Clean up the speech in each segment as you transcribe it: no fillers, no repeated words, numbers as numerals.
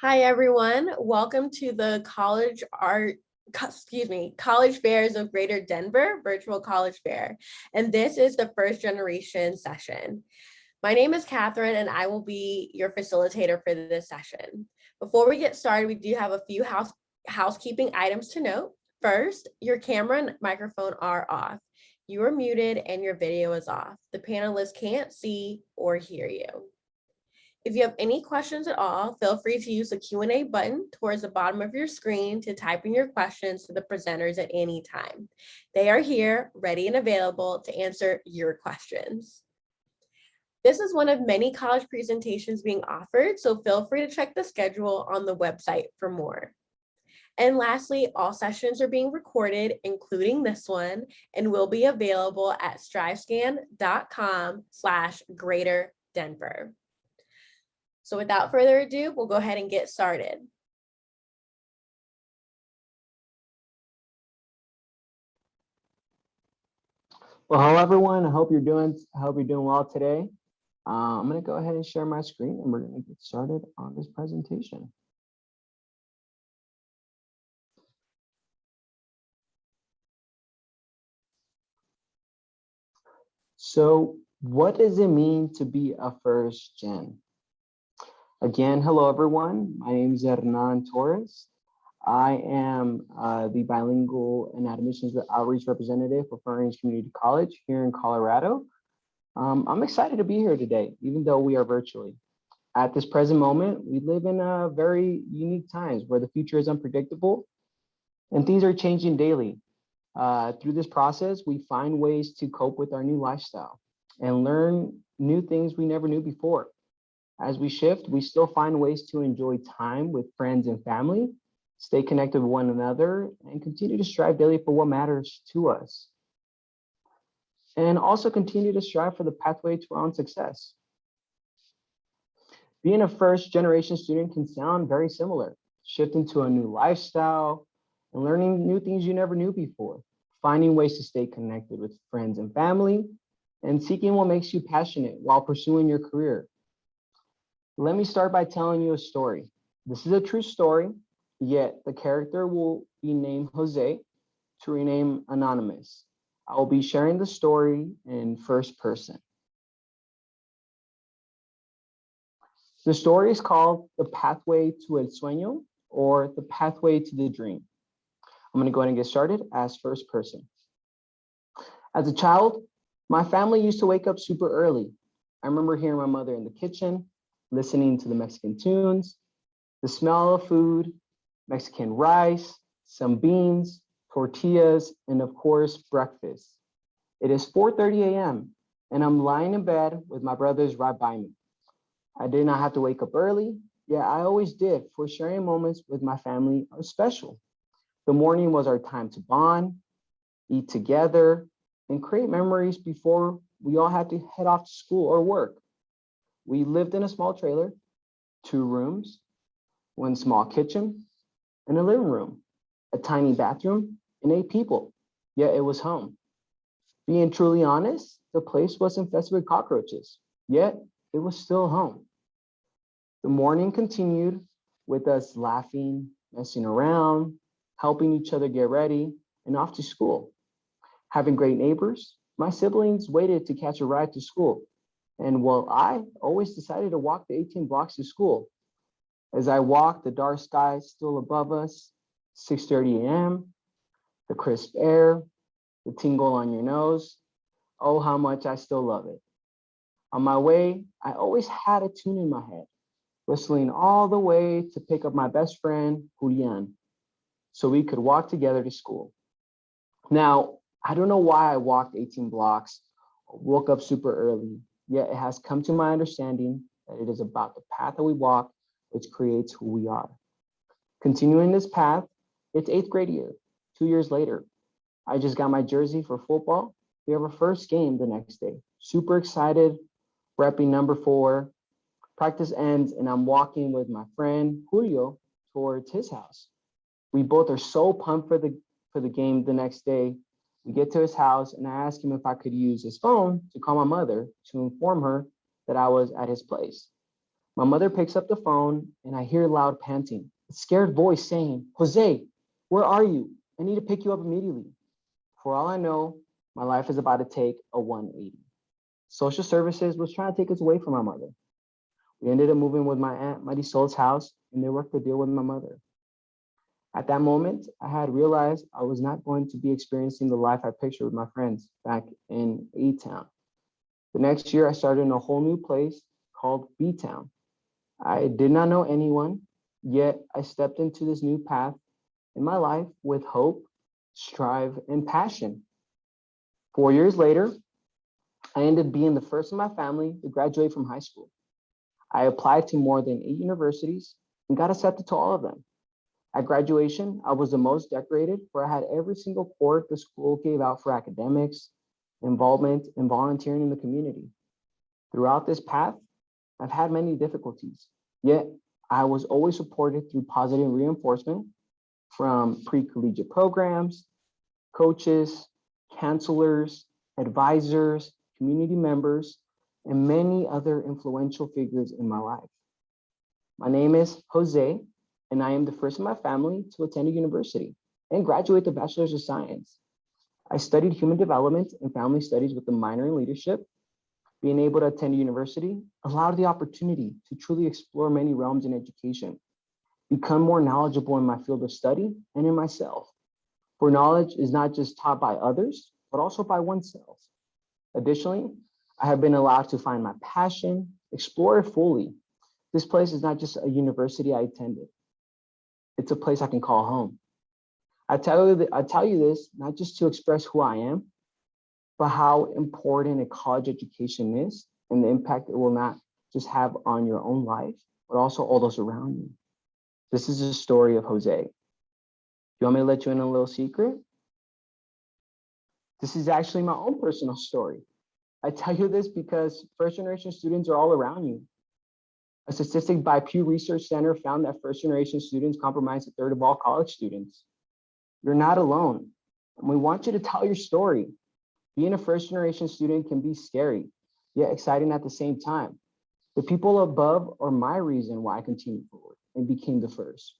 Hi, everyone. Welcome to the College Fairs of Greater Denver Virtual College Fair. And this is the first generation session. My name is Catherine, and I will be your facilitator for this session. Before we get started, we do have a few housekeeping items to note. First, your camera and microphone are off. You are muted and your video is off. The panelists can't see or hear you. If you have any questions at all, feel free to use the Q&A button towards the bottom of your screen to type in your questions to the presenters at any time. They are here, ready and available to answer your questions. This is one of many college presentations being offered, so feel free to check the schedule on the website for more. And lastly, all sessions are being recorded, including this one, and will be available at strivescan.com/greaterdenver. So without further ado, we'll go ahead and get started. Well, hello everyone. I hope you're doing well today. I'm going to go ahead and share my screen and we're going to get started on this presentation. So what does it mean to be a first gen? Again, hello everyone. My name is Hernan Torres. I am the bilingual and admissions outreach representative for Fernies Community College here in Colorado. I'm excited to be here today, even though we are virtually. At this present moment, we live in very unique times where the future is unpredictable and things are changing daily. Through this process, we find ways to cope with our new lifestyle and learn new things we never knew before. As we shift, we still find ways to enjoy time with friends and family, stay connected with one another, and continue to strive daily for what matters to us. And also continue to strive for the pathway to our own success. Being a first generation student can sound very similar. Shifting to a new lifestyle and learning new things you never knew before. Finding ways to stay connected with friends and family, and seeking what makes you passionate while pursuing your career. Let me start by telling you a story. This is a true story, yet the character will be named Jose to rename anonymous. I will be sharing the story in first person. The story is called The Pathway to El Sueño, or The Pathway to the Dream. I'm going to go ahead and get started as first person. As a child, my family used to wake up super early. I remember hearing my mother in the kitchen, listening to the Mexican tunes, the smell of food, Mexican rice, some beans, tortillas, and of course, breakfast. It is 4:30 a.m. and I'm lying in bed with my brothers right by me. I did not have to wake up early, yet I always did, for sharing moments with my family are special. The morning was our time to bond, eat together, and create memories before we all had to head off to school or work. We lived in a small trailer, 2 rooms, 1 small kitchen, and a living room, a tiny bathroom, and 8 people, yet it was home. Being truly honest, the place was infested with cockroaches, yet it was still home. The morning continued with us laughing, messing around, helping each other get ready, and off to school. Having great neighbors, my siblings waited to catch a ride to school. And while I always decided to walk the 18 blocks to school. As I walked, the dark sky still above us, 6:30 a.m., the crisp air, the tingle on your nose. Oh, how much I still love it. On my way, I always had a tune in my head, whistling all the way to pick up my best friend, Julian, so we could walk together to school. Now, I don't know why I walked 18 blocks, or woke up super early, yet it has come to my understanding that it is about the path that we walk, which creates who we are. Continuing this path, it's 8th grade year, 2 years later. I just got my jersey for football. We have our first game the next day. Super excited, repping number 4. Practice ends and I'm walking with my friend Julio towards his house. We both are so pumped for the game the next day. We get to his house and I asked him if I could use his phone to call my mother to inform her that I was at his place. My mother picks up the phone and I hear loud panting, a scared voice saying, "Jose, where are you? I need to pick you up immediately." For all I know, my life is about to take a 180. Social services was trying to take us away from my mother. We ended up moving with my aunt Marisol's house and they worked the deal with my mother. At that moment, I had realized I was not going to be experiencing the life I pictured with my friends back in A-Town. The next year, I started in a whole new place called B-Town. I did not know anyone, yet I stepped into this new path in my life with hope, strive, and passion. 4 years later, I ended up being the first in my family to graduate from high school. I applied to more than 8 universities and got accepted to all of them. At graduation, I was the most decorated, where I had every single award the school gave out for academics, involvement, and volunteering in the community. Throughout this path, I've had many difficulties, yet I was always supported through positive reinforcement from pre-collegiate programs, coaches, counselors, advisors, community members, and many other influential figures in my life. My name is Jose, and I am the first in my family to attend a university and graduate the Bachelor's of Science. I studied human development and family studies with a minor in leadership. Being able to attend a university allowed the opportunity to truly explore many realms in education, become more knowledgeable in my field of study and in myself. For knowledge is not just taught by others, but also by oneself. Additionally, I have been allowed to find my passion, explore it fully. This place is not just a university I attended. It's a place I can call home. I tell you this not just to express who I am, but how important a college education is and the impact it will not just have on your own life, but also all those around you. This is the story of Jose. You want me to let you in a little secret? This is actually my own personal story. I tell you this because first generation students are all around you. A statistic by Pew Research Center found that first generation students comprise a third of all college students. You're not alone. And we want you to tell your story. Being a first generation student can be scary, yet exciting at the same time. The people above are my reason why I continued forward and became the first.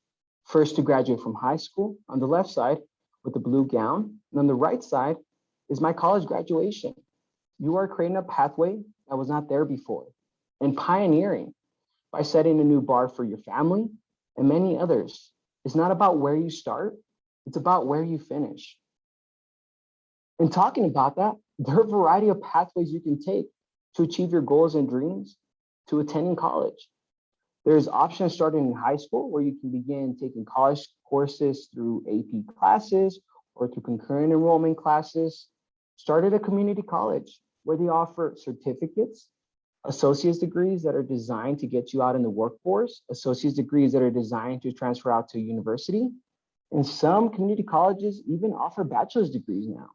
First to graduate from high school on the left side with the blue gown, and on the right side is my college graduation. You are creating a pathway that was not there before and pioneering by setting a new bar for your family and many others. It's not about where you start, it's about where you finish. And talking about that, there are a variety of pathways you can take to achieve your goals and dreams to attending college. There's options starting in high school where you can begin taking college courses through AP classes or through concurrent enrollment classes. Start at a community college where they offer certificates, associate's degrees that are designed to get you out in the workforce, associate's degrees that are designed to transfer out to university. And some community colleges even offer bachelor's degrees now.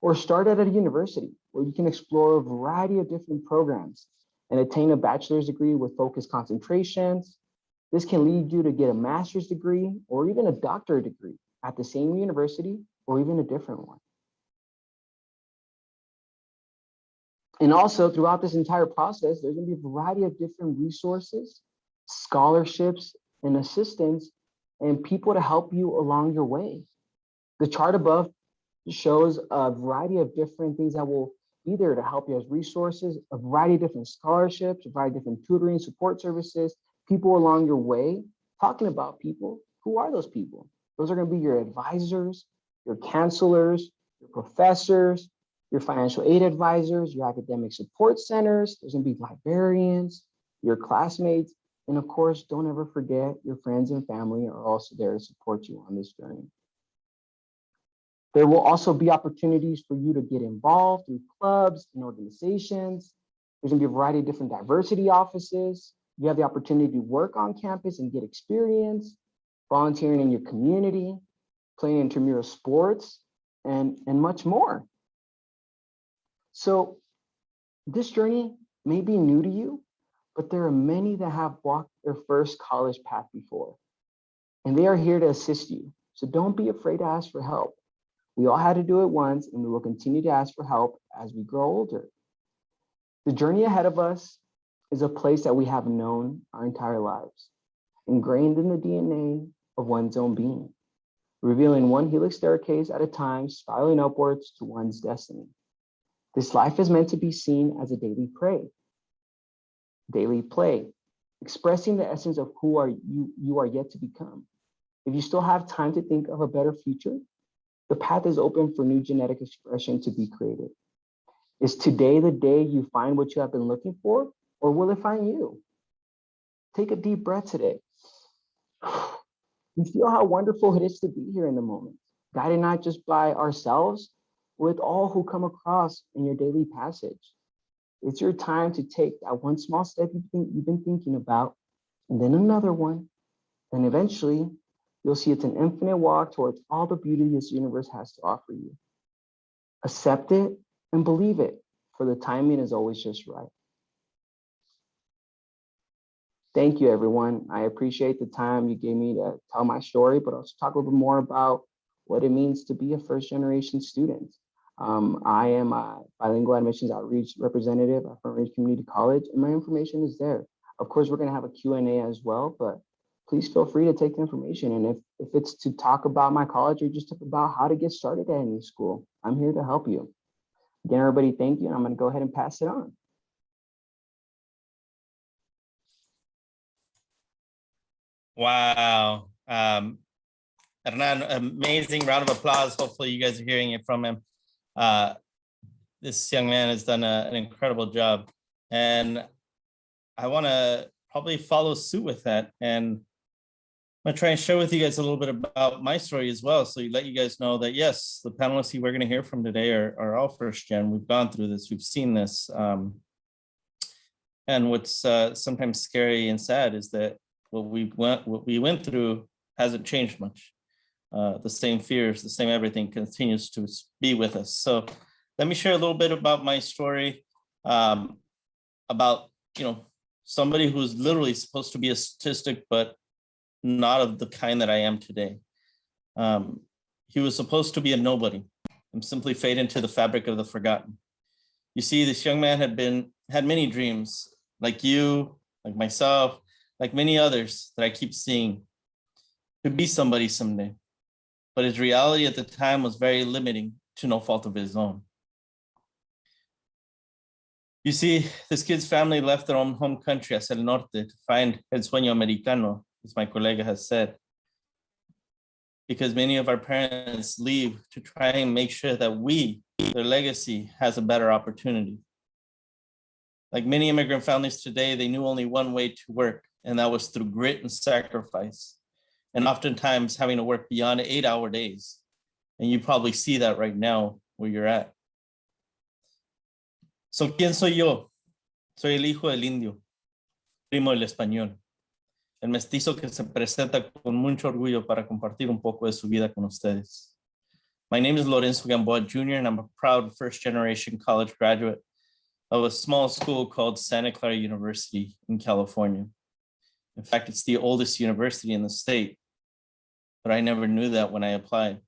Or start at a university where you can explore a variety of different programs and attain a bachelor's degree with focused concentrations. This can lead you to get a master's degree or even a doctorate degree at the same university or even a different one. And also throughout this entire process, there's going to be a variety of different resources, scholarships, and assistance, and people to help you along your way. The chart above shows a variety of different things that will be there to help you as resources, a variety of different scholarships, a variety of different tutoring, support services, people along your way. Talking about people, who are those people? Those are going to be your advisors, your counselors, your professors, your financial aid advisors, your academic support centers. There's going to be librarians, your classmates, and of course, don't ever forget your friends and family are also there to support you on this journey. There will also be opportunities for you to get involved through clubs and organizations. There's going to be a variety of different diversity offices. You have the opportunity to work on campus and get experience, volunteering in your community, playing intramural sports, and much more. So this journey may be new to you, but there are many that have walked their first college path before, and they are here to assist you. So don't be afraid to ask for help. We all had to do it once, and we will continue to ask for help as we grow older. The journey ahead of us is a place that we have known our entire lives, ingrained in the DNA of one's own being, revealing one helix staircase at a time, spiraling upwards to one's destiny. This life is meant to be seen as a daily play, expressing the essence of who you are yet to become. If you still have time to think of a better future, the path is open for new genetic expression to be created. Is today the day you find what you have been looking for, or will it find you? Take a deep breath today. You feel how wonderful it is to be here in the moment, guided not just by ourselves, with all who come across in your daily passage. It's your time to take that one small step you've been thinking about, and then another one. And eventually, you'll see it's an infinite walk towards all the beauty this universe has to offer you. Accept it and believe it, for the timing is always just right. Thank you, everyone. I appreciate the time you gave me to tell my story, but also talk a little bit more about what it means to be a first-generation student. I am a bilingual admissions outreach representative at Fernies Community College, and my information is there. Of course, we're going to have a Q&A as well, but please feel free to take the information. And if it's to talk about my college or just about how to get started at any school, I'm here to help you. Again, everybody, thank you. And I'm going to go ahead and pass it on. Wow. Hernan, amazing round of applause. Hopefully you guys are hearing it from him. This young man has done an incredible job. And I want to probably follow suit with that. And I'm going to try and share with you guys a little bit about my story as well. So let you guys know that, yes, the panelists we're going to hear from today are all first gen. We've gone through this. We've seen this. And what's sometimes scary and sad is that what we went through hasn't changed much. The same fears, the same everything continues to be with us. So let me share a little bit about my story, about somebody who's literally supposed to be a statistic, but not of the kind that I am today. He was supposed to be a nobody and simply fade into the fabric of the forgotten. You see, this young man had many dreams, like you, like myself, like many others that I keep seeing, to be somebody someday. But his reality at the time was very limiting to no fault of his own. You see, this kid's family left their own home country, hacia el norte, to find el sueño americano, as my colega has said. Because many of our parents leave to try and make sure that their legacy, has a better opportunity. Like many immigrant families today, they knew only one way to work, and that was through grit and sacrifice. And oftentimes having to work beyond 8-hour days. And you probably see that right now where you're at. So, ¿quién soy yo? Soy el hijo del indio, primo del español, el mestizo que se presenta con mucho orgullo para compartir un poco de su vida con ustedes. My name is Lorenzo Gamboa Jr., and I'm a proud first-generation college graduate of a small school called Santa Clara University in California. In fact, it's the oldest university in the state, but I never knew that when I applied.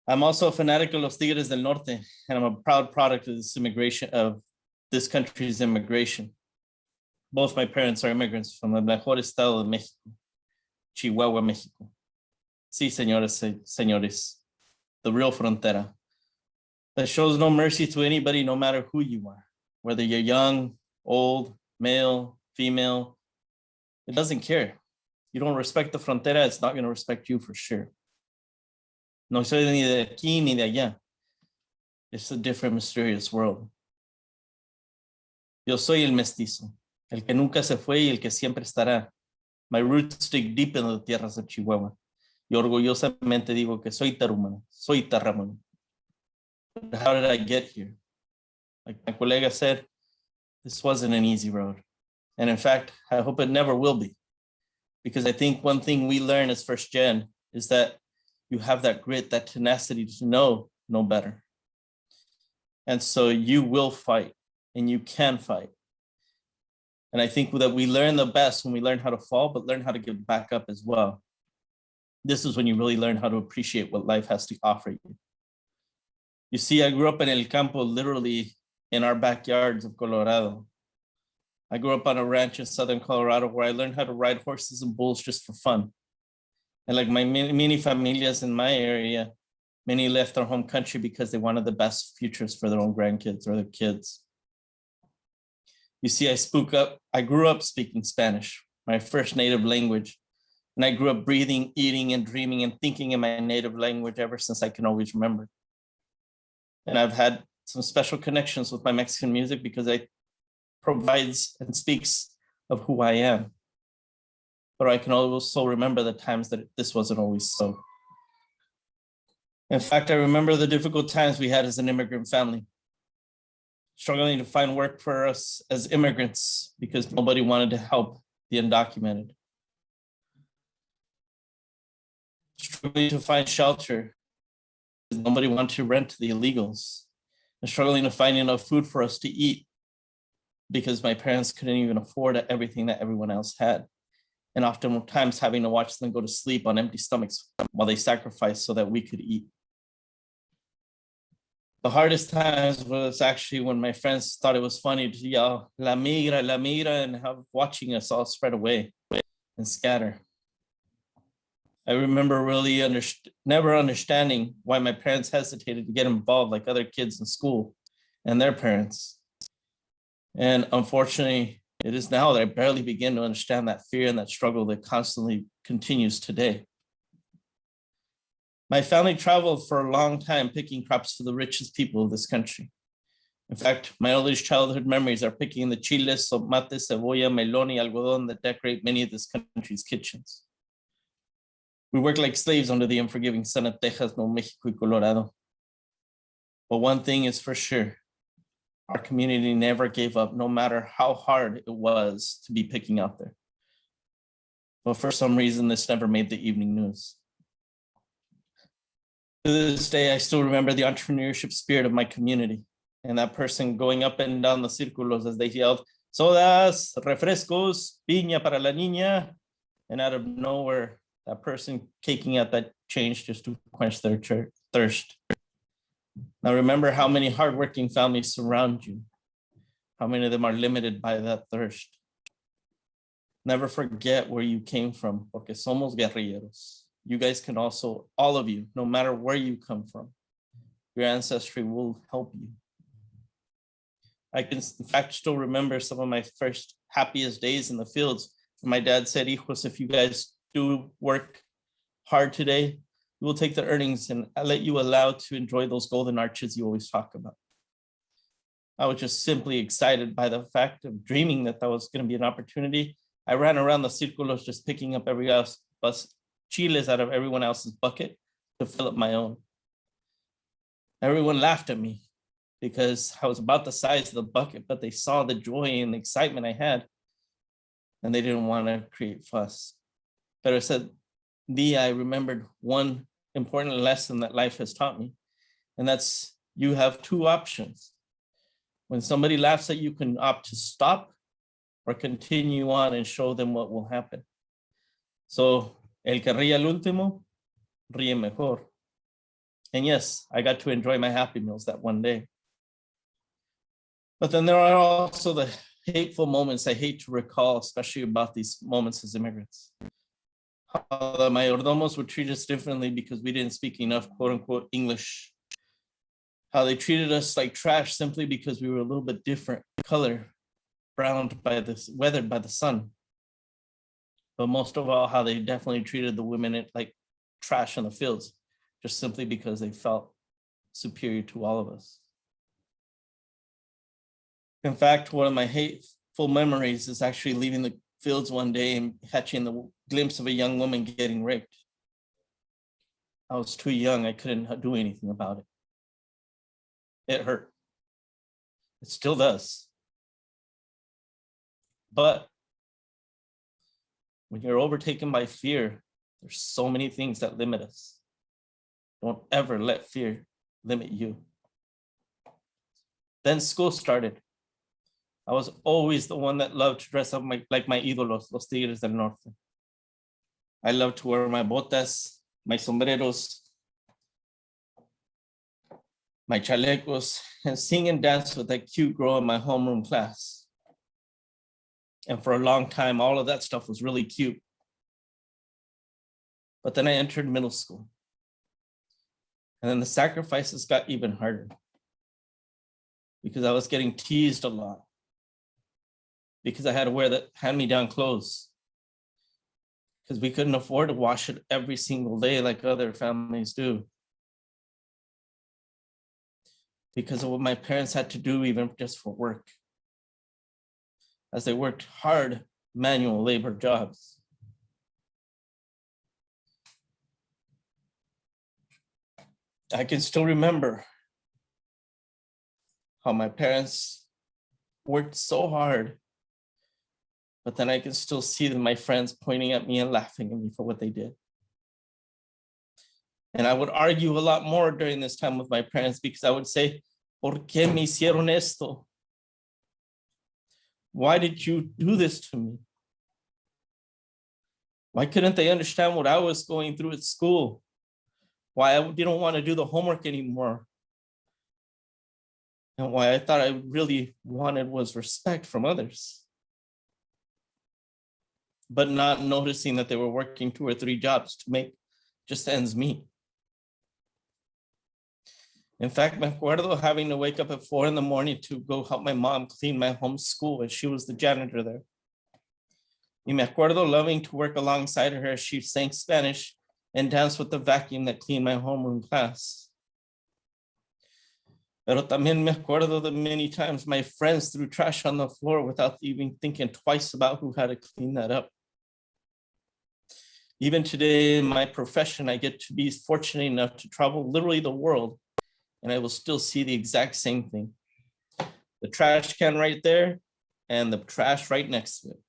I'm also a fanatic of Los Tigres del Norte, and I'm a proud product of this country's immigration. Both my parents are immigrants from el mejor estado de México, Chihuahua, Mexico. Sí, señoras y señores, the real frontera that shows no mercy to anybody, no matter who you are, whether you're young, old, male, female, it doesn't care. You don't respect the frontera, it's not going to respect you for sure. No soy ni de aquí ni de allá. It's a different, mysterious world. Yo soy el mestizo, el que nunca se fue y el que siempre estará. My roots dig deep in the tierras of Chihuahua. Y orgullosamente digo que soy tarumano, soy tarramano. But how did I get here? Like my colega said, this wasn't an easy road. And in fact, I hope it never will be. Because I think one thing we learn as first gen is that you have that grit, that tenacity to know no better. And so you will fight and you can fight. And I think that we learn the best when we learn how to fall, but learn how to get back up as well. This is when you really learn how to appreciate what life has to offer you. You see, I grew up in El Campo, literally in our backyards of Colorado. I grew up on a ranch in southern Colorado where I learned how to ride horses and bulls just for fun. And like my many familias in my area, many left their home country because they wanted the best futures for their own grandkids or their kids. You see, I grew up speaking Spanish, my first native language. And I grew up breathing, eating, and dreaming and thinking in my native language ever since I can always remember. And I've had some special connections with my Mexican music because it provides and speaks of who I am. But I can also remember the times that this wasn't always so. In fact, I remember the difficult times we had as an immigrant family, struggling to find work for us as immigrants because nobody wanted to help the undocumented. Struggling to find shelter because nobody wanted to rent to the illegals, and struggling to find enough food for us to eat because my parents couldn't even afford everything that everyone else had. And oftentimes having to watch them go to sleep on empty stomachs while they sacrificed so that we could eat. The hardest times was actually when my friends thought it was funny to yell, la migra, and have watching us all spread away and scatter. I remember really never understanding why my parents hesitated to get involved like other kids in school and their parents. And unfortunately, it is now that I barely begin to understand that fear and that struggle that constantly continues today. My family traveled for a long time picking crops for the richest people of this country. In fact, my earliest childhood memories are picking the chiles, tomate, cebolla, melón, y algodón that decorate many of this country's kitchens. We worked like slaves under the unforgiving sun of Texas, New Mexico, y Colorado. But one thing is for sure, our community never gave up, no matter how hard it was to be picking out there. But for some reason, this never made the evening news. To this day, I still remember the entrepreneurship spirit of my community and that person going up and down the círculos as they yelled, sodas, refrescos, piña para la niña. And out of nowhere, that person caking out that change just to quench their thirst. Now remember how many hardworking families surround you. How many of them are limited by that thirst. Never forget where you came from, porque somos guerrilleros. You guys can also, all of you, no matter where you come from, your ancestry will help you. I can, in fact, still remember some of my first happiest days in the fields. My dad said, hijos, if you guys do work hard today, we will take the earnings and I'll let you allow to enjoy those golden arches you always talk about. I was just simply excited by the fact of dreaming that that was going to be an opportunity. I ran around the círculos just picking up every bus chiles out of everyone else's bucket to fill up my own. Everyone laughed at me because I was about the size of the bucket, but they saw the joy and the excitement I had, and they didn't want to create fuss. But I said, I remembered one important lesson that life has taught me, and that's you have two options. When somebody laughs at you, you can opt to stop or continue on and show them what will happen. So, el que ríe al último, ríe mejor. And yes, I got to enjoy my Happy Meals that one day. But then there are also the hateful moments I hate to recall, especially about these moments as immigrants. How the mayordomos would treat us differently because we didn't speak enough quote unquote English. How they treated us like trash simply because we were a little bit different color, browned by this, weathered by the sun. But most of all, how they definitely treated the women like trash in the fields, just simply because they felt superior to all of us. In fact, one of my hateful memories is actually leaving the fields one day and catching the glimpse of a young woman getting raped. I was too young, I couldn't do anything about it. It hurt. It still does. But when you're overtaken by fear, there's so many things that limit us. Don't ever let fear limit you. Then school started. I was always the one that loved to dress up like my ídolos, los Tigres del Norte. I loved to wear my botas, my sombreros, my chalecos, and sing and dance with that cute girl in my homeroom class. And for a long time, all of that stuff was really cute. But then I entered middle school. And then the sacrifices got even harder because I was getting teased a lot, because I had to wear the hand-me-down clothes, because we couldn't afford to wash it every single day like other families do, because of what my parents had to do even just for work, as they worked hard manual labor jobs. I can still remember how my parents worked so hard, but then I can still see my friends pointing at me and laughing at me for what they did. And I would argue a lot more during this time with my parents, because I would say, ¿Por qué me hicieron esto? Why did you do this to me? Why couldn't they understand what I was going through at school? Why I didn't want to do the homework anymore? And why I thought I really wanted was respect from others. But not noticing that they were working 2 or 3 jobs to make just ends meet. In fact, me acuerdo having to wake up at 4 in the morning to go help my mom clean my home school, as she was the janitor there. Y me acuerdo loving to work alongside her as she sang Spanish and danced with the vacuum that cleaned my homeroom class. Pero también me acuerdo that many times my friends threw trash on the floor without even thinking twice about who had to clean that up. Even today in my profession, I get to be fortunate enough to travel literally the world, and I will still see the exact same thing. The trash can right there and the trash right next to it.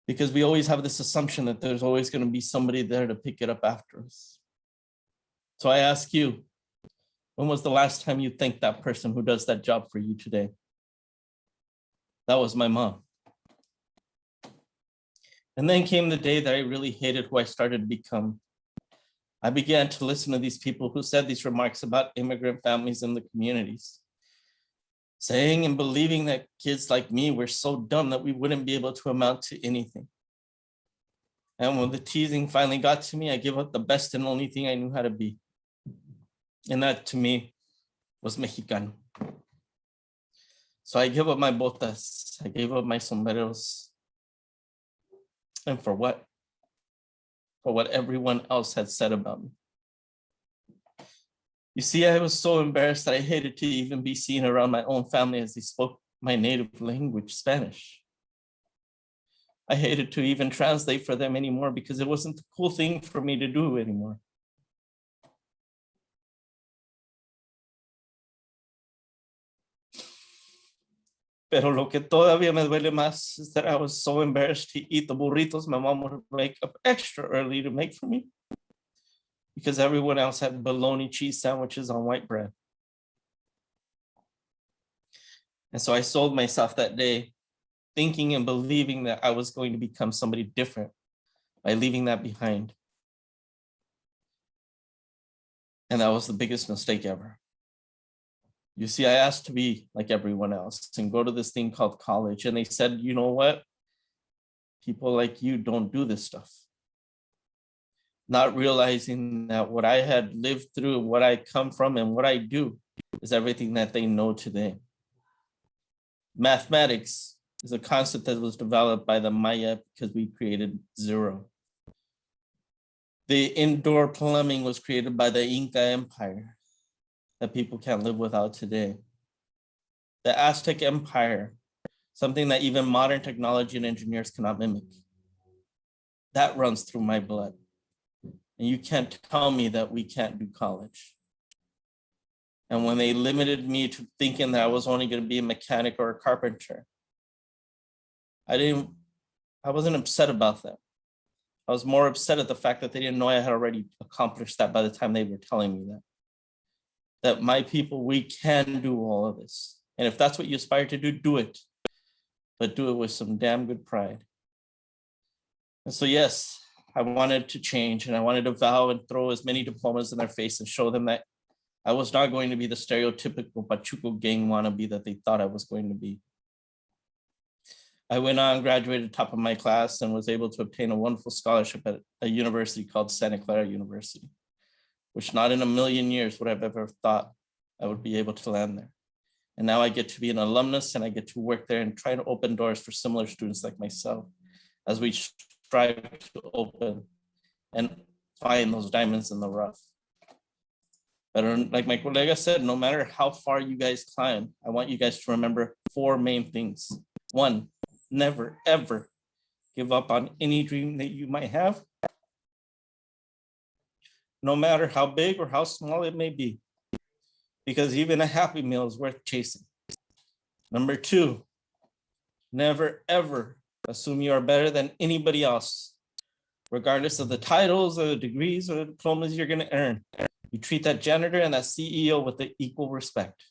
Because we always have this assumption that there's always going to be somebody there to pick it up after us. So I ask you, when was the last time you thanked that person who does that job for you today? That was my mom. And then came the day that I really hated who I started to become. I began to listen to these people who said these remarks about immigrant families in the communities, saying and believing that kids like me were so dumb that we wouldn't be able to amount to anything. And when the teasing finally got to me, I gave up the best and only thing I knew how to be. And that to me was Mexicano. So I gave up my botas, I gave up my sombreros. And for what? For what everyone else had said about me. You see, I was so embarrassed that I hated to even be seen around my own family as they spoke my native language, Spanish. I hated to even translate for them anymore because it wasn't the cool thing for me to do anymore. Pero lo que todavía me duele más is that I was so embarrassed to eat the burritos my mom would wake up extra early to make for me, because everyone else had bologna cheese sandwiches on white bread. And so I sold myself that day, thinking and believing that I was going to become somebody different by leaving that behind. And that was the biggest mistake ever. You see, I asked to be like everyone else and go to this thing called college. And they said, you know what? People like you don't do this stuff. Not realizing that what I had lived through, what I come from, and what I do is everything that they know today. Mathematics is a concept that was developed by the Maya because we created zero. The indoor plumbing was created by the Inca Empire that people can't live without today. The Aztec Empire, something that even modern technology and engineers cannot mimic. That runs through my blood. And you can't tell me that we can't do college. And when they limited me to thinking that I was only going to be a mechanic or a carpenter, I wasn't upset about that. I was more upset at the fact that they didn't know I had already accomplished that by the time they were telling me that. That my people, we can do all of this. And if that's what you aspire to do, do it. But do it with some damn good pride. And so, yes, I wanted to change, and I wanted to vow and throw as many diplomas in their face and show them that I was not going to be the stereotypical Pachuco gang wannabe that they thought I was going to be. I went on, graduated top of my class, and was able to obtain a wonderful scholarship at a university called Santa Clara University, which not in a million years would I have ever thought I would be able to land there. And now I get to be an alumnus, and I get to work there and try to open doors for similar students like myself as we strive to open and find those diamonds in the rough. But like my colega said, no matter how far you guys climb, I want you guys to remember 4 main things. 1, never, ever give up on any dream that you might have, no matter how big or how small it may be, because even a Happy Meal is worth chasing. Number 2, never, ever assume you are better than anybody else, regardless of the titles or the degrees or the diplomas you're going to earn. You treat that janitor and that CEO with the equal respect.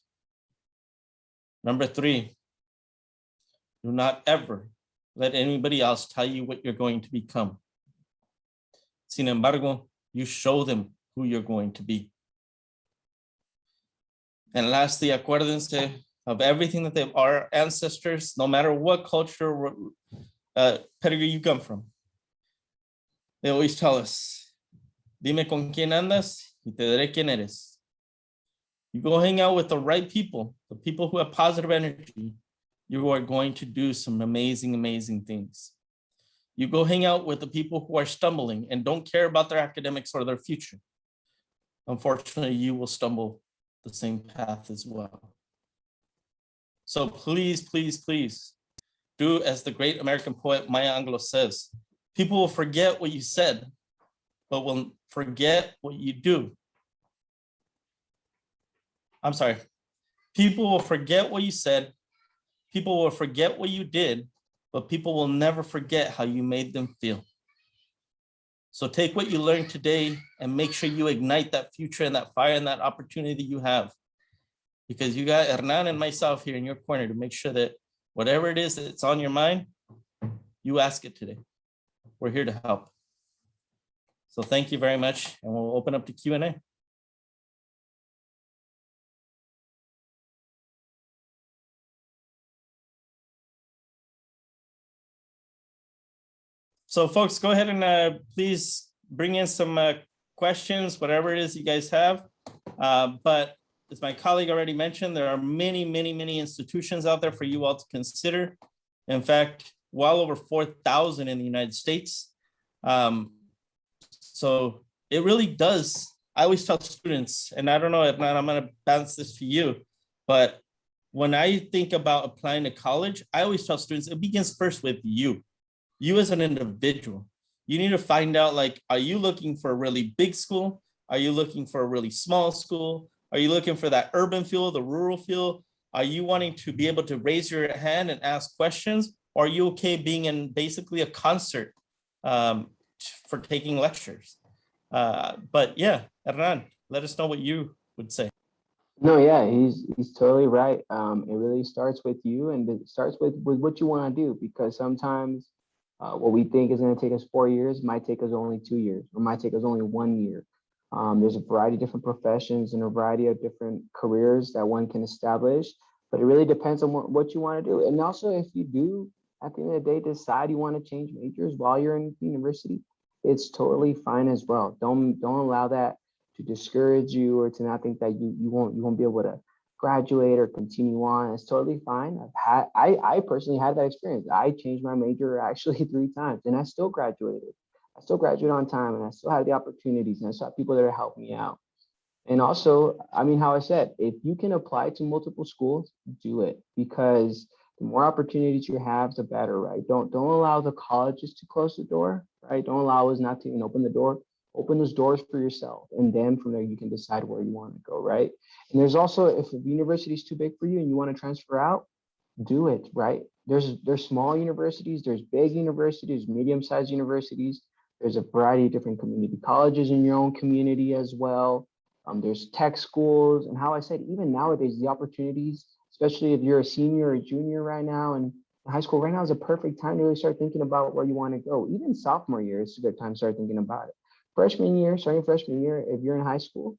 Number 3, do not ever let anybody else tell you what you're going to become. Sin embargo, you show them who you're going to be. And lastly, acuérdense of everything that our ancestors, no matter what culture or pedigree you come from, they always tell us, dime con quién andas y te diré quién eres. You go hang out with the right people, the people who have positive energy, you are going to do some amazing, amazing things. You go hang out with the people who are stumbling and don't care about their academics or their future. Unfortunately, you will stumble the same path as well. So please, please, please do as the great American poet Maya Angelou says, people will forget what you said, but will forget what you do. I'm sorry. People will forget what you said. People will forget what you did, but people will never forget how you made them feel. So take what you learned today and make sure you ignite that future and that fire and that opportunity that you have. Because you got Hernan and myself here in your corner to make sure that whatever it is that's on your mind, you ask it today. We're here to help. So thank you very much, and we'll open up to Q&A. So folks, go ahead and please bring in some questions, whatever it is you guys have. But as my colleague already mentioned, there are many, many, many institutions out there for you all to consider. In fact, well over 4,000 in the United States. So it really does. I always tell students, and I don't know if not, I'm going to bounce this to you, but when I think about applying to college, I always tell students it begins first with you. You as an individual. You need to find out, like, are you looking for a really big school? Are you looking for a really small school? Are you looking for that urban feel, the rural feel? Are you wanting to be able to raise your hand and ask questions? Or are you okay being in basically a concert for taking lectures? But yeah, Hernan, let us know what you would say. No, yeah, he's totally right. It really starts with you, and it starts with what you want to do, because sometimes what we think is going to take us 4 years might take us only 2 years, or might take us only 1 year. There's a variety of different professions and a variety of different careers that one can establish, but it really depends on what you want to do. And also, if you do, at the end of the day, decide you want to change majors while you're in university, it's totally fine as well. Don't allow that to discourage you, or to not think that you won't be able to graduate or continue on. It's totally fine. I personally had that experience. I changed my major actually 3 times, and I still graduated. I still graduated on time, and I still had the opportunities, and I saw people that helped me out. And also, I mean, how I said, if you can apply to multiple schools, do it, because the more opportunities you have, the better, right? Don't allow the colleges to close the door, right? Don't allow us not to even open the door. Open those doors for yourself, and then from there you can decide where you want to go, right? And there's also, if the university is too big for you and you want to transfer out, do it, right? There's small universities, there's big universities, medium-sized universities. There's a variety of different community colleges in your own community as well. There's tech schools, and how I said, even nowadays, the opportunities, especially if you're a senior or junior right now, and high school right now is a perfect time to really start thinking about where you want to go. Even sophomore year, it's a good time to start thinking about it. Freshman year, starting freshman year, if you're in high school,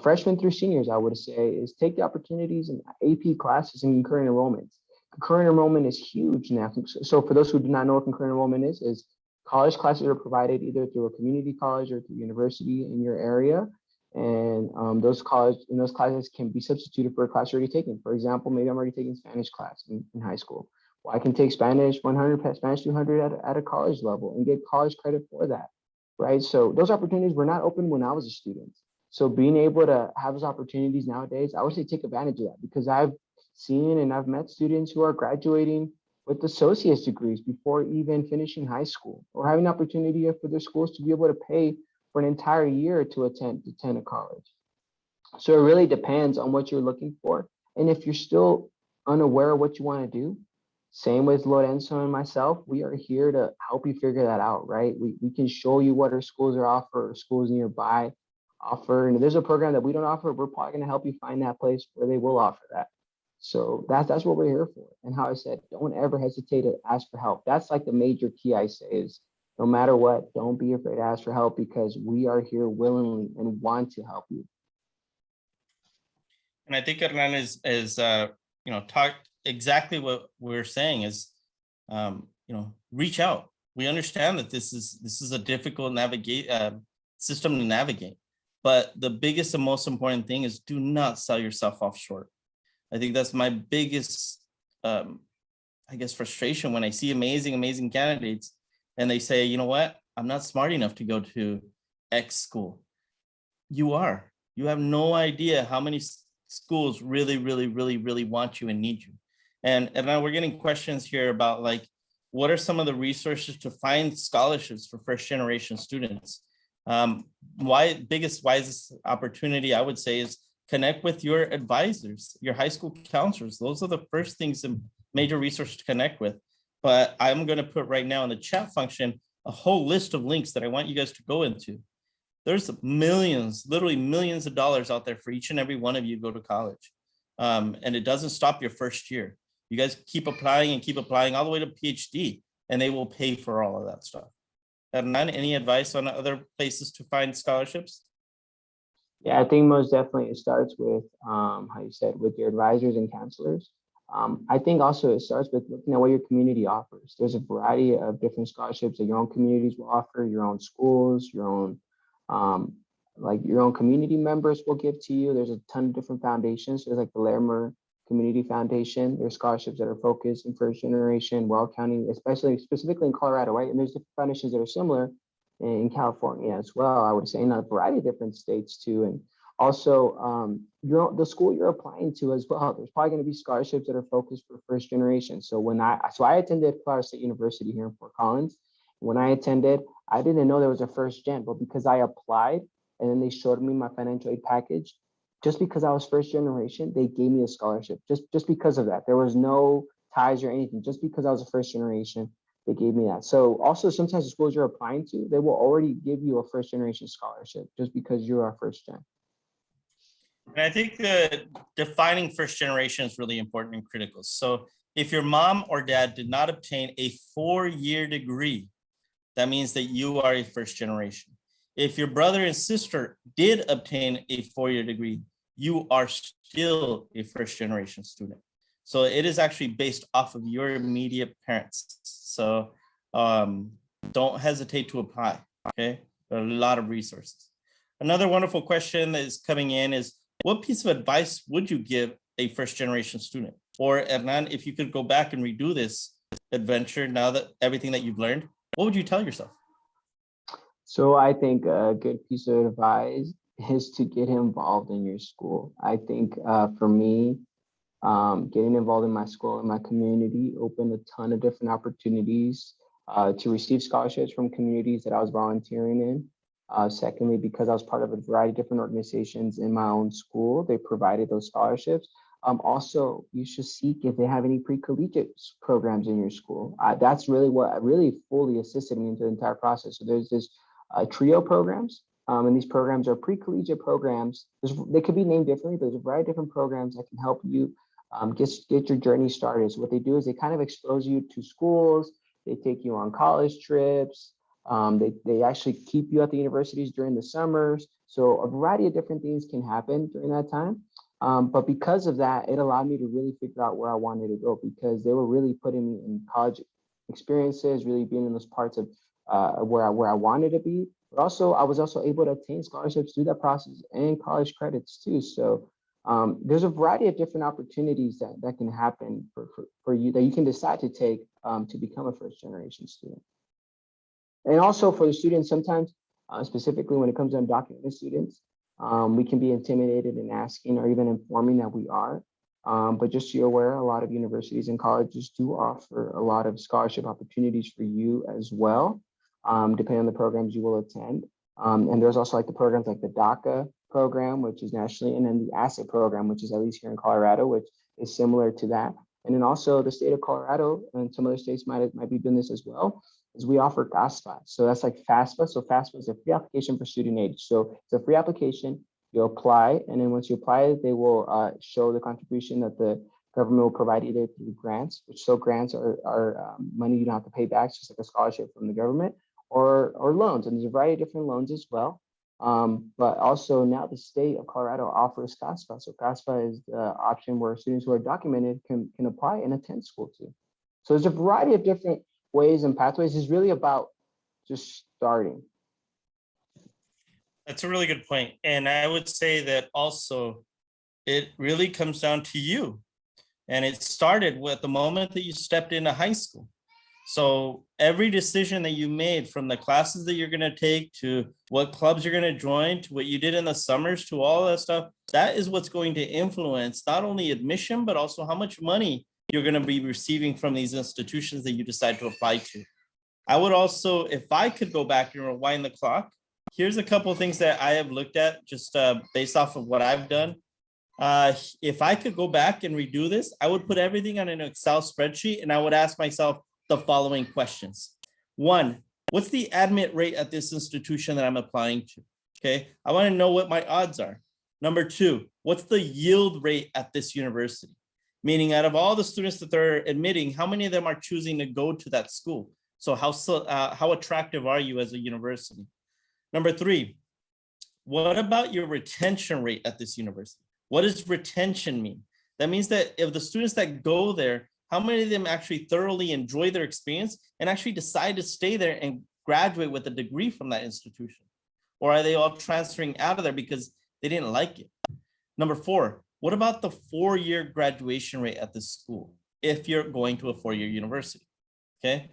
freshman through seniors, I would say, is take the opportunities in AP classes and current enrollments. concurrent enrollment is huge now. So for those who do not know what concurrent enrollment is college classes are provided either through a community college or through university in your area. And those classes can be substituted for a class you're already taking. For example, maybe I'm already taking Spanish class in high school. Well, I can take Spanish 100, Spanish 200 at a college level and get college credit for that, right? So those opportunities were not open when I was a student. So being able to have those opportunities nowadays, I would say take advantage of that, because I've seen and I've met students who are graduating with associate's degrees before even finishing high school, or having an opportunity for their schools to be able to pay for an entire year to attend a college. So it really depends on what you're looking for. And if you're still unaware of what you want to do, same with Lorenzo and myself, we are here to help you figure that out, right? We can show you what our schools are offer, or schools nearby offer. And if there's a program that we don't offer, we're probably going to help you find that place where they will offer that. So that's what we're here for. And how I said, don't ever hesitate to ask for help. That's like the major key I say is, no matter what, don't be afraid to ask for help, because we are here willingly and want to help you. And I think Hernan is talked exactly what we're saying is, reach out. We understand that this is a difficult system to navigate, but the biggest and most important thing is do not sell yourself off short. I think that's my biggest, frustration when I see amazing candidates and they say, you know what, I'm not smart enough to go to X school. You are. You have no idea how many schools really want you and need you. And now we're getting questions here about what are some of the resources to find scholarships for first generation students? Wisest opportunity I would say is connect with your advisors, your high school counselors. Those are the first things and major resources to connect with. But I'm going to put right now in the chat function a whole list of links that I want you guys to go into. There's millions, literally millions of dollars out there for each and every one of you to go to college. And it doesn't stop your first year. You guys keep applying all the way to PhD, and they will pay for all of that stuff. Hernan, any advice on other places to find scholarships? Yeah, I think most definitely it starts with, how you said, with your advisors and counselors. I think also it starts with looking at what your community offers. There's a variety of different scholarships that your own communities will offer, your own schools, your own your own community members will give to you. There's a ton of different foundations. There's like the Larimer Community Foundation. There's scholarships that are focused in first generation, Weld County, specifically in Colorado, right? And there's different foundations that are similar in California as well, I would say, in a variety of different states too. And also the school you're applying to as well, there's probably going to be scholarships that are focused for first generation. So I attended Colorado State University here in Fort Collins. When I attended, I didn't know there was a first gen, but because I applied and then they showed me my financial aid package, just because I was first generation, they gave me a scholarship just because of that. There was no ties or anything, just because I was a first generation, they gave me that. So also sometimes the schools you're applying to, they will already give you a first generation scholarship just because you are first gen. And I think that defining first generation is really important and critical. So if your mom or dad did not obtain a 4-year degree, that means that you are a first generation. If your brother and sister did obtain a 4-year degree, you are still a first generation student. So it is actually based off of your immediate parents. So don't hesitate to apply, okay? There are a lot of resources. Another wonderful question that is coming in is, what piece of advice would you give a first generation student? Or Hernan, if you could go back and redo this adventure, now that everything that you've learned, what would you tell yourself? So I think a good piece of advice is to get involved in your school. I think for me, getting involved in my school and my community opened a ton of different opportunities to receive scholarships from communities that I was volunteering in. Secondly, because I was part of a variety of different organizations in my own school, they provided those scholarships. Also, you should seek if they have any pre-collegiate programs in your school. That's really what really fully assisted me into the entire process. So there's this TRIO programs, and these programs are pre-collegiate programs. They could be named differently, but there's a variety of different programs that can help you get your journey started. So what they do is they kind of expose you to schools. They take you on college trips. They actually keep you at the universities during the summers. So a variety of different things can happen during that time. But because of that, it allowed me to really figure out where I wanted to go, because they were really putting me in college experiences, really being in those parts of where I wanted to be. But also, I was also able to obtain scholarships through that process and college credits too. So there's a variety of different opportunities that can happen for you, that you can decide to take to become a first generation student. And also for the students, sometimes, specifically when it comes to undocumented students, we can be intimidated in asking or even informing that we are. But just so you're aware, a lot of universities and colleges do offer a lot of scholarship opportunities for you as well, depending on the programs you will attend. And there's also like the programs like the DACA program, which is nationally, and then the ASSET program, which is at least here in Colorado, which is similar to that. And then also the state of Colorado and some other states might be doing this as well, is we offer FAFSA. So that's like FAFSA. So FAFSA is a free application for student aid. So it's a free application. You apply, and then once you apply, they will show the contribution that the government will provide, either through grants, which so grants are money you don't have to pay back, just like a scholarship from the government, or loans. And there's a variety of different loans as well. But also now the state of Colorado offers FAFSA. So FAFSA is the option where students who are documented can apply and attend school too. So there's a variety of different ways and pathways. Is really about just starting. That's a really good point. And I would say that also it really comes down to you. And it started with the moment that you stepped into high school. So every decision that you made, from the classes that you're going to take, to what clubs you're going to join, to what you did in the summers, to all that stuff, that is what's going to influence not only admission, but also how much money you're going to be receiving from these institutions that you decide to apply to. I would also, if I could go back and rewind the clock, here's a couple of things that I have looked at just based off of what I've done. If I could go back and redo this, I would put everything on an Excel spreadsheet, and I would ask myself the following questions. One, what's the admit rate at this institution that I'm applying to? Okay, I want to know what my odds are. Number two, what's the yield rate at this university? Meaning, out of all the students that they're admitting, how many of them are choosing to go to that school? So how attractive are you as a university? Number three, what about your retention rate at this university? What does retention mean? That means that if the students that go there, how many of them actually thoroughly enjoy their experience and actually decide to stay there and graduate with a degree from that institution? Or are they all transferring out of there because they didn't like it? Number four, what about the 4-year graduation rate at this school if you're going to a 4-year university? Okay,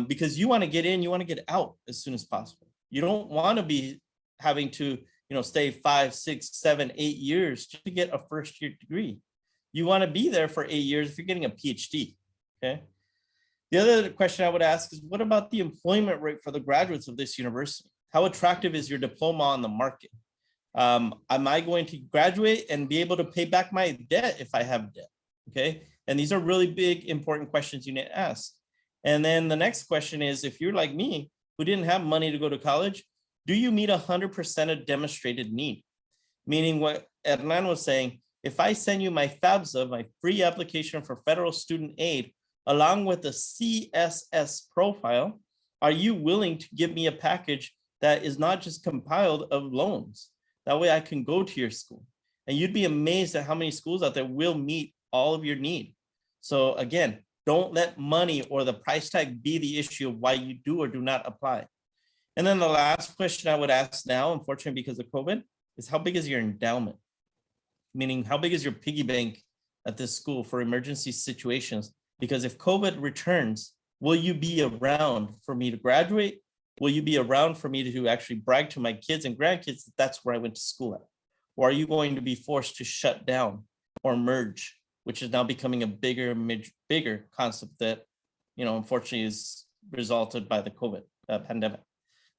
because you want to get in, you want to get out as soon as possible. You don't want to be having to, stay 5, 6, 7, 8 years just to get a first-year degree. You want to be there for 8 years if you're getting a PhD. Okay. The other question I would ask is, what about the employment rate for the graduates of this university? How attractive is your diploma on the market? Am I going to graduate and be able to pay back my debt if I have debt? Okay. And these are really big, important questions you need to ask. And then the next question is, if you're like me, who didn't have money to go to college, do you meet 100% of demonstrated need? Meaning what Hernan was saying, if I send you my FAFSA, my free application for federal student aid, along with the CSS profile, are you willing to give me a package that is not just compiled of loans? That way I can go to your school. And you'd be amazed at how many schools out there will meet all of your need. So again, don't let money or the price tag be the issue of why you do or do not apply. And then the last question I would ask now, unfortunately because of COVID, is how big is your endowment? Meaning, how big is your piggy bank at this school for emergency situations? Because if COVID returns, will you be around for me to graduate? Will you be around for me to actually brag to my kids and grandkids that that's where I went to school at? Or are you going to be forced to shut down or merge, which is now becoming a bigger concept that, unfortunately is resulted by the COVID pandemic.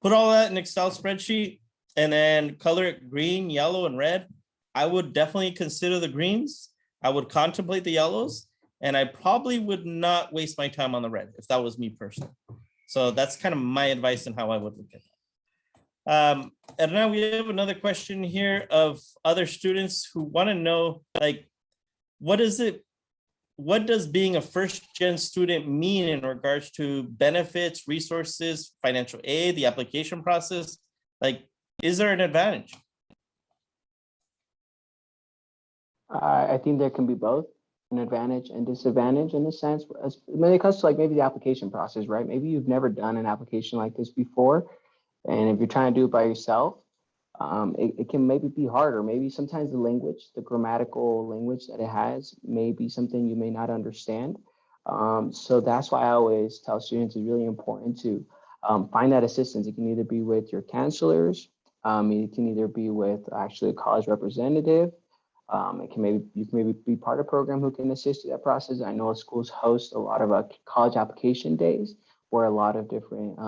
Put all that in an Excel spreadsheet and then color it green, yellow, and red. I would definitely consider the greens. I would contemplate the yellows, and I probably would not waste my time on the red if that was me personally. So that's kind of my advice on how I would look at that. And now we have another question here of other students who want to know, like, what does being a first-gen student mean in regards to benefits, resources, financial aid, the application process? Like, is there an advantage? I think there can be both an advantage and disadvantage in a sense. When it comes to like maybe the application process, right? Maybe you've never done an application like this before. And if you're trying to do it by yourself, it can maybe be harder. Maybe sometimes the language, the grammatical language that it has, may be something you may not understand. So that's why I always tell students it's really important to find that assistance. It can either be with your counselors, it can either be with actually a college representative. It can maybe you can maybe be part of a program who can assist you that process. I know schools host a lot of college application days where a lot of different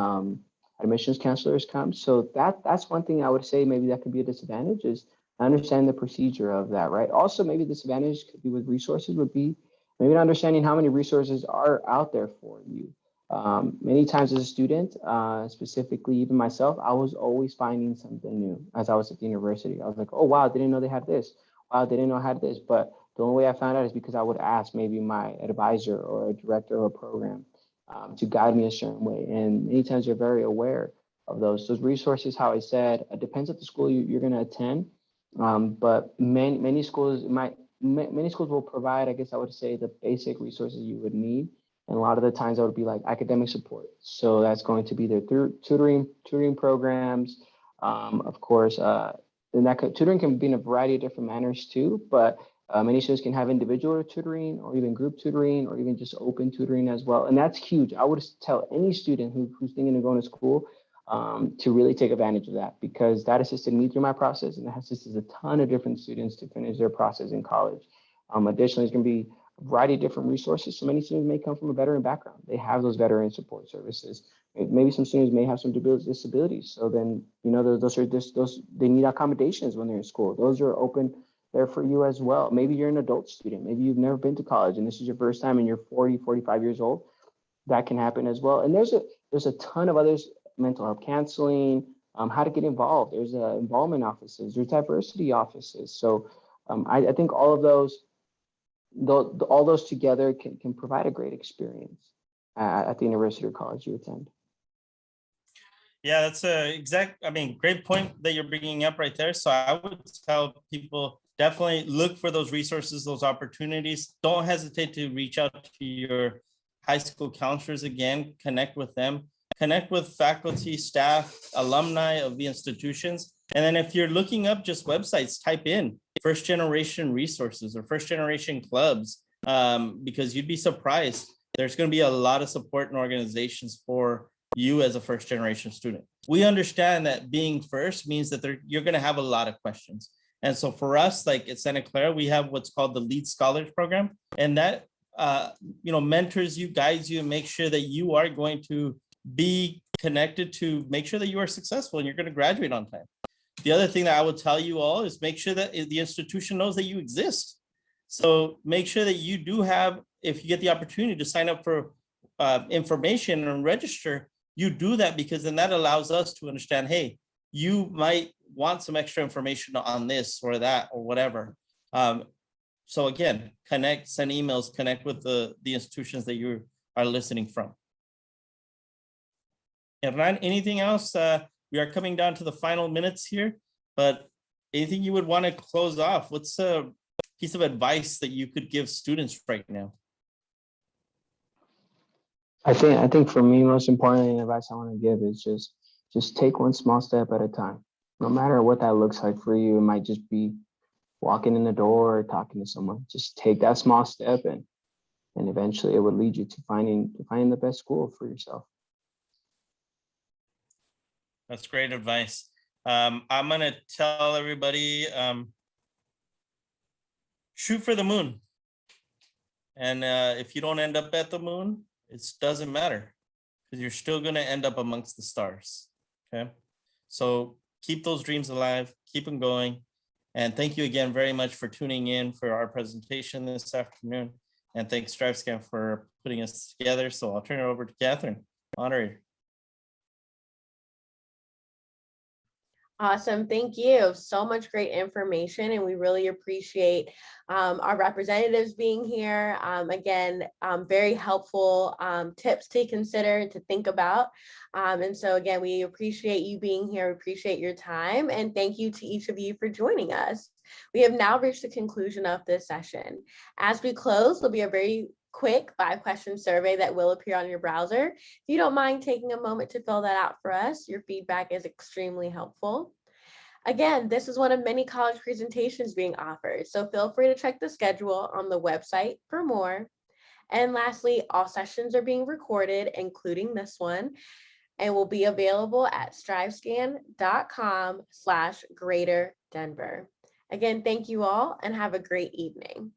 admissions counselors come. So that's one thing I would say maybe that could be a disadvantage is understand the procedure of that, right? Also, maybe disadvantage could be with resources would be maybe not understanding how many resources are out there for you. Many times as a student, specifically even myself, I was always finding something new as I was at the university. I was like, oh, wow, didn't know they had this. Wow, they didn't know I had this. But the only way I found out is because I would ask maybe my advisor or a director of a program to guide me a certain way. And many times you're very aware of those resources. How I said, it depends on the school you're going to attend. But many schools many schools will provide, I guess I would say, the basic resources you would need. And a lot of the times that would be like academic support. So that's going to be their tutoring programs. Of course, and tutoring can be in a variety of different manners too, but many students can have individual tutoring or even group tutoring or even just open tutoring as well. And that's huge. I would tell any student who's thinking of going to school to really take advantage of that, because that assisted me through my process and that assisted a ton of different students to finish their process in college. Additionally, there's going to be a variety of different resources. So many students may come from a veteran background. They have those veteran support services. Maybe some students may have some disabilities. So then, you know, those they need accommodations when they're in school. Those are open there for you as well. Maybe you're an adult student. Maybe you've never been to college and this is your first time and you're 40, 45 years old. That can happen as well. And there's a ton of others, mental health counseling, how to get involved. There's involvement offices, there's diversity offices. So I think all of those, all those together can provide a great experience at the university or college you attend. Yeah, that's great point that you're bringing up right there. So I would tell people definitely look for those resources, those opportunities. Don't hesitate to reach out to your high school counselors again, connect with them, connect with faculty, staff, alumni of the institutions. And then if you're looking up just websites, type in first generation resources or first generation clubs, because you'd be surprised. There's going to be a lot of support and organizations for you as a first generation student. We understand that being first means that you're going to have a lot of questions. And so for us, like at Santa Clara, we have what's called the Lead Scholars Program. And that, mentors you, guides you, and make sure that you are going to be connected to make sure that you are successful and you're going to graduate on time. The other thing that I would tell you all is make sure that the institution knows that you exist. So make sure that you do have, if you get the opportunity to sign up for information and register, you do that, because then that allows us to understand, hey, you might want some extra information on this or that or whatever. So again, connect, send emails, connect with the institutions that you are listening from. Hernan, anything else? We are coming down to the final minutes here, but anything you would want to close off? What's a piece of advice that you could give students right now? I think for me, most importantly, the advice I want to give is just take one small step at a time. No matter what that looks like for you, it might just be walking in the door or talking to someone. Just take that small step and eventually it would lead you to finding the best school for yourself. That's great advice. I'm going to tell everybody, shoot for the moon. And if you don't end up at the moon, it doesn't matter, because you're still going to end up amongst the stars. Okay. So keep those dreams alive, keep them going. And thank you again very much for tuning in for our presentation this afternoon. And thanks StriveScan for putting us together. So I'll turn it over to Catherine, moderator. Awesome. Thank you. So much great information, and we really appreciate our representatives being here. Again, very helpful tips to consider and to think about. And so again, we appreciate you being here. We appreciate your time, and thank you to each of you for joining us. We have now reached the conclusion of this session. As we close, there'll be a very quick 5-question survey that will appear on your browser. If you don't mind taking a moment to fill that out for us, your feedback is extremely helpful. Again, this is one of many college presentations being offered, so feel free to check the schedule on the website for more. And lastly, all sessions are being recorded, including this one, and will be available at strivescan.com/greater Denver. Again, thank you all and have a great evening.